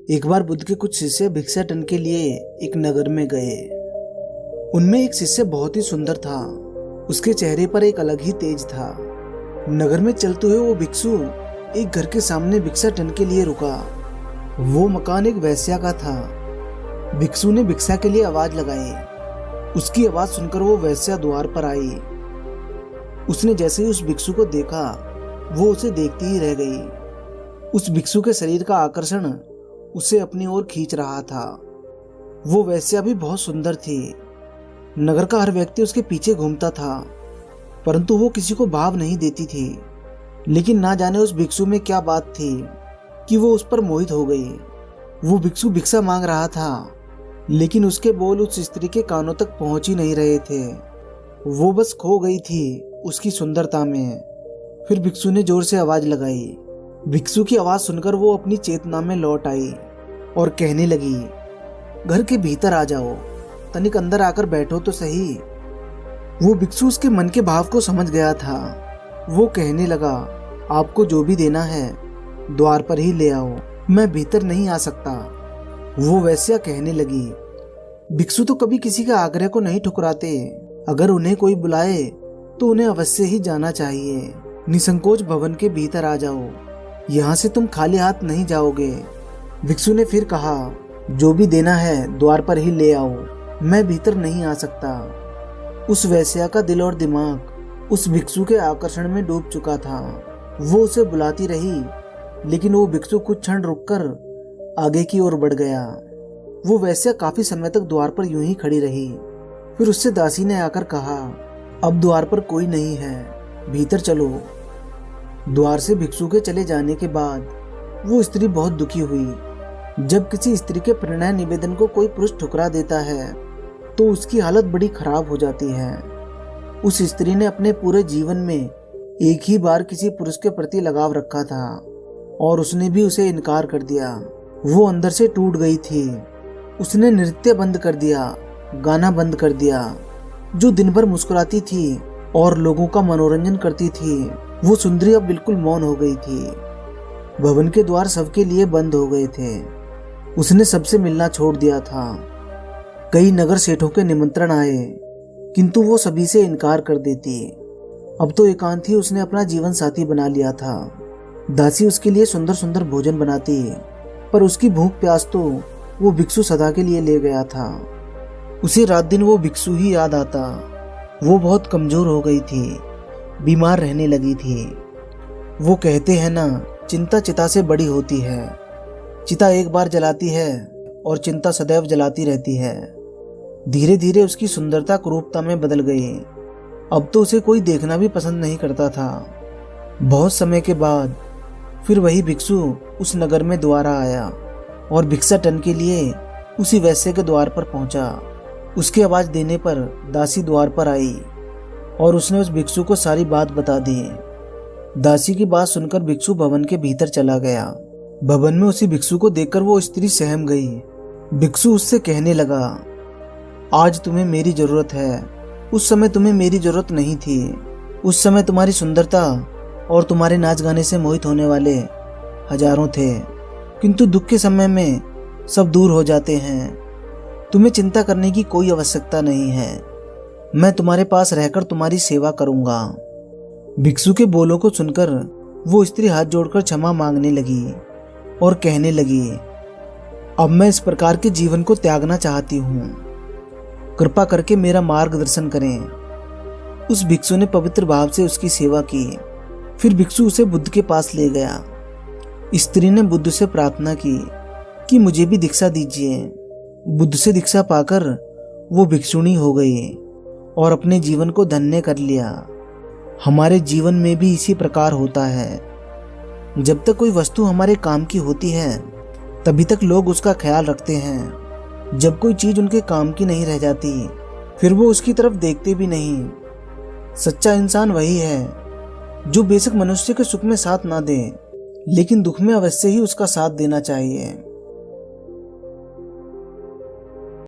एक बार बुद्ध के कुछ शिष्य भिक्षाटन के लिए एक नगर में गए। उनमें एक शिष्य बहुत ही सुंदर था। उसके चेहरे पर एक अलग ही तेज था। नगर में चलते हुए वो भिक्षु एक घर के सामने भिक्षाटन के लिए रुका। वो मकान एक वेश्या का था। भिक्षु ने भिक्षा के लिए आवाज लगाई। उसकी आवाज सुनकर वो वेश्या द्वार पर आई। उसने जैसे ही उस भिक्षु को देखा, वो उसे देखती ही रह गई। उस भिक्षु के शरीर का आकर्षण उसे अपनी ओर खींच रहा था। वो वेश्या भी बहुत सुंदर थी। नगर का हर व्यक्ति उसके पीछे घूमता था, परंतु वो किसी को भाव नहीं देती थी। लेकिन ना जाने उस भिक्षु में क्या बात थी कि वो उस पर मोहित हो गई। वो भिक्षु भिक्षा मांग रहा था, लेकिन उसके बोल उस स्त्री के कानों तक पहुंच ही नहीं रहे थे। वो बस खो गई थी उसकी सुंदरता में। फिर भिक्षु ने जोर से आवाज लगाई। भिक्षु की आवाज सुनकर वो अपनी चेतना में लौट आई और कहने लगी, घर के भीतर आ जाओ, तनिक अंदर आकर बैठो तो सही। वो भिक्षु उसके मन के भाव को समझ गया था। वो कहने लगा, आपको जो भी देना है द्वार पर ही ले आओ, मैं भीतर नहीं आ सकता। वो वैश्या कहने लगी, भिक्षु तो कभी किसी के आग्रह को नहीं ठुकराते। अगर उन्हें कोई बुलाए तो उन्हें अवश्य ही जाना चाहिए। निसंकोच भवन के भीतर आ जाओ, यहाँ से तुम खाली हाथ नहीं जाओगे। भिक्षु ने फिर कहा, जो भी देना है द्वार पर ही ले आओ, मैं भीतर नहीं आ सकता। उस वेश्या का दिल और दिमाग उस भिक्षु के आकर्षण में डूब चुका था। वो उसे बुलाती रही, लेकिन वो भिक्षु कुछ क्षण रुककर आगे की ओर बढ़ गया। वो वेश्या काफी समय तक द्वार पर यूं ही खड़ी रही। फिर उससे दासी ने आकर कहा, अब द्वार पर कोई नहीं है, भीतर चलो। द्वार से भिक्षु के चले जाने के बाद वो स्त्री बहुत दुखी हुई। जब किसी स्त्री के प्रणय निवेदन को कोई पुरुष ठुकरा देता है तो उसकी हालत बड़ी खराब हो जाती है। उस स्त्री ने अपने पूरे जीवन में एक ही बार किसी पुरुष के प्रति लगाव रखा था और उसने भी उसे इनकार कर दिया। वो अंदर से टूट गई थी। उसने नृत्य बंद कर दिया, गाना बंद कर दिया। जो दिन भर मुस्कुराती थी और लोगों का मनोरंजन करती थी, वो सुंदरी अब बिल्कुल मौन हो गई थी। भवन के द्वार सबके लिए बंद हो गए थे। उसने सबसे मिलना छोड़ दिया था। कई नगर सेठों के निमंत्रण आए, किंतु वो सभी से इनकार कर देती। अब तो एकांत ही उसने अपना जीवन साथी बना लिया था। दासी उसके लिए सुंदर सुंदर भोजन बनाती, पर उसकी भूख प्यास तो वो भिक्षु सदा के लिए ले गया था। उसे रात दिन वो भिक्षु ही याद आता। वो बहुत कमजोर हो गई थी, बीमार रहने लगी थी। वो कहते हैं ना, चिंता चिता से बड़ी होती है। चिता एक बार जलाती है और चिंता सदैव जलाती रहती है। धीरे धीरे उसकी सुंदरता क्रूरता में बदल गई। अब तो उसे कोई देखना भी पसंद नहीं करता था। बहुत समय के बाद फिर वही भिक्षु उस नगर में दोबारा आया और भिक्षाटन के लिए उसी वैश्य के द्वार पर पहुंचा। उसकी आवाज देने पर दासी द्वार पर आई और उसने उस भिक्षु को सारी बात बता दी। दासी की बात सुनकर भिक्षु भवन के भीतर चला गया। भवन में उसी भिक्षु को देखकर वो स्त्री सहम गई। भिक्षु उससे कहने लगा, आज तुम्हें मेरी जरूरत है, उस समय तुम्हें मेरी जरूरत नहीं थी। उस समय तुम्हारी सुंदरता और तुम्हारे नाच गाने से मोहित होने वाले हजारों थे, किंतु दुख के समय में सब दूर हो जाते हैं। तुम्हें चिंता करने की कोई आवश्यकता नहीं है। मैं तुम्हारे पास रहकर तुम्हारी सेवा करूंगा। भिक्षु के बोलों को सुनकर वो स्त्री हाथ जोड़कर क्षमा मांगने लगी और कहने लगी, अब मैं इस प्रकार के जीवन को त्यागना चाहती हूँ, कृपा करके मेरा मार्गदर्शन करें। उस भिक्षु ने पवित्र भाव से उसकी सेवा की। फिर भिक्षु उसे बुद्ध के पास ले गया। स्त्री ने बुद्ध से प्रार्थना की कि मुझे भी दीक्षा दीजिए। बुद्ध से दीक्षा पाकर वो भिक्षुणी हो गई और अपने जीवन को धन्य कर लिया। हमारे जीवन में भी इसी प्रकार होता है। जब तक कोई वस्तु हमारे काम की होती है, तभी तक लोग उसका ख्याल रखते हैं। जब कोई चीज उनके काम की नहीं रह जाती, फिर वो उसकी तरफ देखते भी नहीं। सच्चा इंसान वही है जो बेशक मनुष्य के सुख में साथ ना दे, लेकिन दुख में अवश्य ही उसका साथ देना चाहिए।